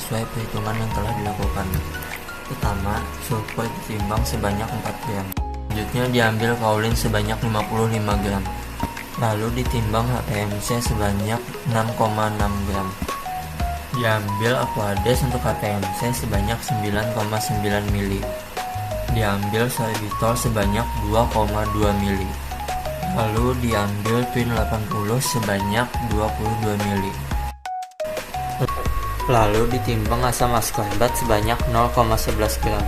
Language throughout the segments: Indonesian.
sesuai perhitungan yang telah dilakukan. Pertama, sulfur ditimbang sebanyak 4 gram. Selanjutnya diambil kaolin sebanyak 55 gram. Lalu ditimbang HPMC sebanyak 6,6 gram. Diambil Aquades untuk HPMC sebanyak 9,9 mili. Diambil sorbitol sebanyak 2,2 mili. Lalu diambil Twin 80 sebanyak 22 mili. Lalu ditimbang asam askorbat sebanyak 0,11 gram.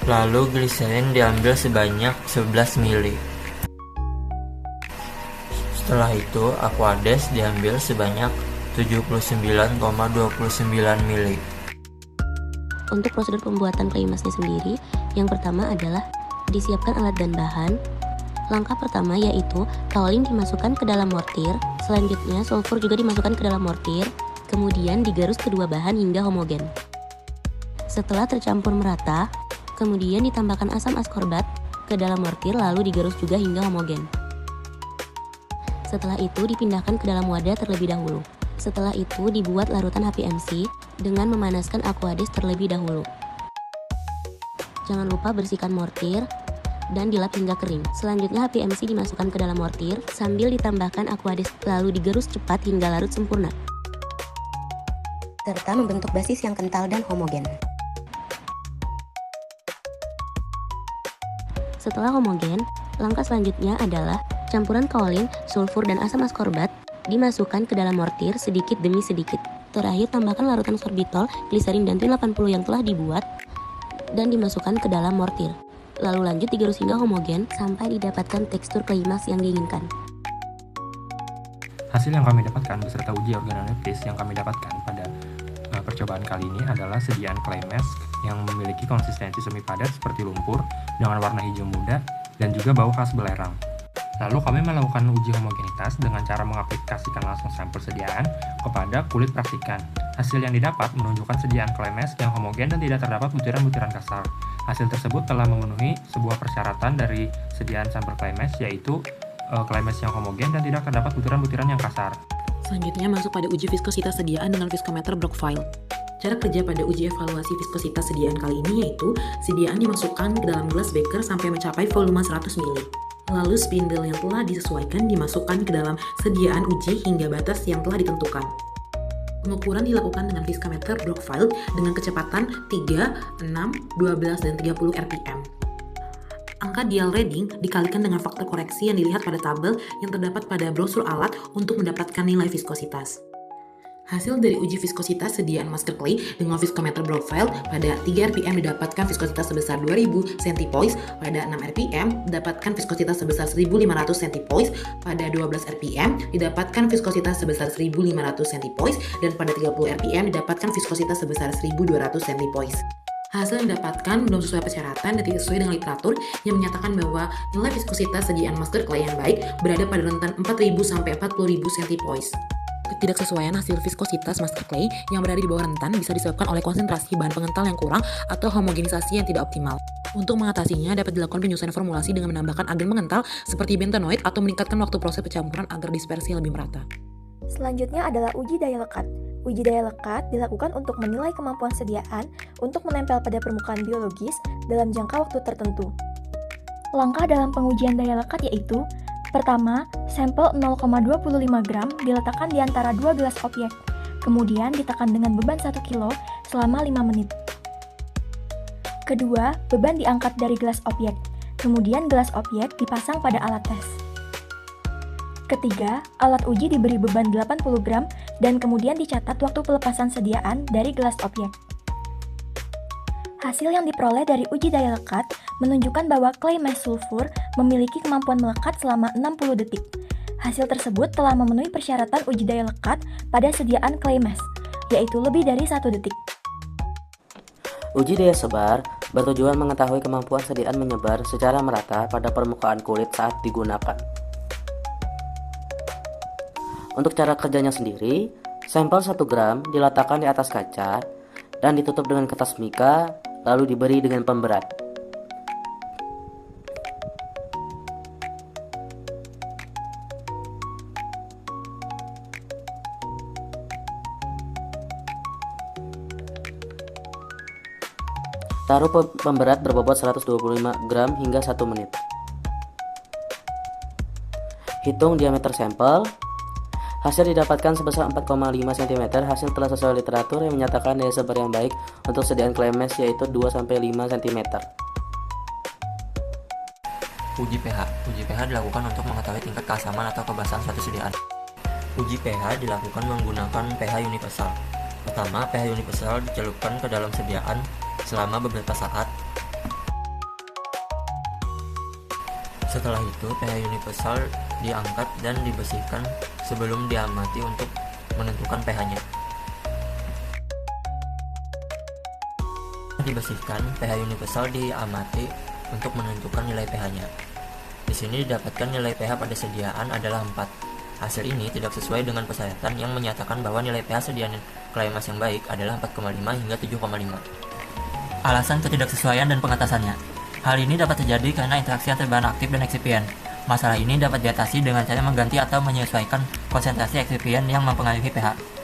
Lalu gliserin diambil sebanyak 11 mili. Setelah itu Aquades diambil sebanyak 79,29 mili. Untuk prosedur pembuatan clay masknya sendiri, yang pertama adalah disiapkan alat dan bahan. Langkah pertama yaitu kaolin dimasukkan ke dalam mortir, selanjutnya sulfur juga dimasukkan ke dalam mortir, kemudian digarus kedua bahan hingga homogen. Setelah tercampur merata, kemudian ditambahkan asam askorbat ke dalam mortir lalu digarus juga hingga homogen. Setelah itu dipindahkan ke dalam wadah terlebih dahulu. Setelah itu dibuat larutan HPMC dengan memanaskan Aquades terlebih dahulu. Jangan lupa bersihkan mortir dan dilap hingga kering. Selanjutnya HPMC dimasukkan ke dalam mortir sambil ditambahkan Aquades lalu digerus cepat hingga larut sempurna, serta membentuk basis yang kental dan homogen. Setelah homogen, langkah selanjutnya adalah campuran kaolin, sulfur, dan asam askorbat dimasukkan ke dalam mortir sedikit demi sedikit. Terakhir tambahkan larutan sorbitol, gliserin, dan Twin 80 yang telah dibuat dan dimasukkan ke dalam mortir. Lalu lanjut digerus hingga homogen sampai didapatkan tekstur clay mask yang diinginkan. Hasil yang kami dapatkan beserta uji organoleptis yang kami dapatkan pada percobaan kali ini adalah sediaan clay mask yang memiliki konsistensi semi padat seperti lumpur dengan warna hijau muda dan juga bau khas belerang. Lalu kami melakukan uji homogenitas dengan cara mengaplikasikan langsung sampel sediaan kepada kulit praktikan. Hasil yang didapat menunjukkan sediaan clay mask yang homogen dan tidak terdapat butiran-butiran kasar. Hasil tersebut telah memenuhi sebuah persyaratan dari sediaan sampel clay mask, yaitu clay mask yang homogen dan tidak terdapat butiran-butiran yang kasar. Selanjutnya masuk pada uji viskositas sediaan dengan viskometer Brockfile. Cara kerja pada uji evaluasi viskositas sediaan kali ini yaitu sediaan dimasukkan ke dalam gelas beker sampai mencapai volume 100 ml. Lalu spindle yang telah disesuaikan dimasukkan ke dalam sediaan uji hingga batas yang telah ditentukan. Pengukuran dilakukan dengan viskometer Brockfile dengan kecepatan 3, 6, 12, dan 30 rpm. Angka dial reading dikalikan dengan faktor koreksi yang dilihat pada tabel yang terdapat pada brosur alat untuk mendapatkan nilai viskositas. Hasil dari uji viskositas sediaan masker clay dengan viskometer Brockfile pada 3 rpm didapatkan viskositas sebesar 2000 centipoise, pada 6 rpm didapatkan viskositas sebesar 1500 centipoise, pada 12 rpm didapatkan viskositas sebesar 1500 centipoise, dan pada 30 rpm didapatkan viskositas sebesar 1200 centipoise. Hasil yang didapatkan belum sesuai persyaratan dan tidak sesuai dengan literatur yang menyatakan bahwa nilai viskositas sediaan masker clay yang baik berada pada rentan 4000 sampai 40000 centipoise. Ketidaksesuaian hasil viskositas masker clay yang berada di bawah rentan bisa disebabkan oleh konsentrasi bahan pengental yang kurang atau homogenisasi yang tidak optimal. Untuk mengatasinya dapat dilakukan penyesuaian formulasi dengan menambahkan agen pengental seperti bentanoid atau meningkatkan waktu proses pencampuran agar dispersi lebih merata. Selanjutnya adalah uji daya lekat. Uji daya lekat dilakukan untuk menilai kemampuan sediaan untuk menempel pada permukaan biologis dalam jangka waktu tertentu. Langkah dalam pengujian daya lekat yaitu: pertama, sampel 0,25 gram diletakkan di antara dua gelas obyek, kemudian ditekan dengan beban 1 kg selama 5 menit. Kedua, beban diangkat dari gelas obyek, kemudian gelas obyek dipasang pada alat tes. Ketiga, alat uji diberi beban 80 gram dan kemudian dicatat waktu pelepasan sediaan dari gelas obyek. Hasil yang diperoleh dari uji daya lekat menunjukkan bahwa clay mask sulfur memiliki kemampuan melekat selama 60 detik. Hasil tersebut telah memenuhi persyaratan uji daya lekat pada sediaan clay mask, yaitu lebih dari 1 detik. Uji daya sebar bertujuan mengetahui kemampuan sediaan menyebar secara merata pada permukaan kulit saat digunakan. Untuk cara kerjanya sendiri, sampel 1 gram diletakkan di atas kaca dan ditutup dengan kertas mika, lalu diberi dengan pemberat. Taruh pemberat berbobot 125 gram hingga 1 menit. Hitung diameter sampel. Hasil didapatkan sebesar 4,5 cm. Hasil telah sesuai literatur yang menyatakan daya sebar yang baik untuk sediaan clay mask yaitu 2-5 cm. Uji pH. Uji pH dilakukan untuk mengetahui tingkat keasaman atau kebasahan suatu sediaan. Uji pH dilakukan menggunakan pH universal. Pertama, pH universal dicelupkan ke dalam sediaan selama beberapa saat. Setelah itu, pH universal diangkat dan dibersihkan sebelum diamati untuk menentukan pH-nya. Dibersihkan, pH universal diamati untuk menentukan nilai pH-nya. Di sini didapatkan nilai pH pada sediaan adalah 4. Hasil ini tidak sesuai dengan persyaratan yang menyatakan bahwa nilai pH sediaan clay mask yang baik adalah 4,5 hingga 7,5. Alasan ketidaksesuaian dan pengatasannya. Hal ini dapat terjadi karena interaksi antar bahan aktif dan eksipien. Masalah ini dapat diatasi dengan cara mengganti atau menyesuaikan konsentrasi eksipien yang mempengaruhi pH.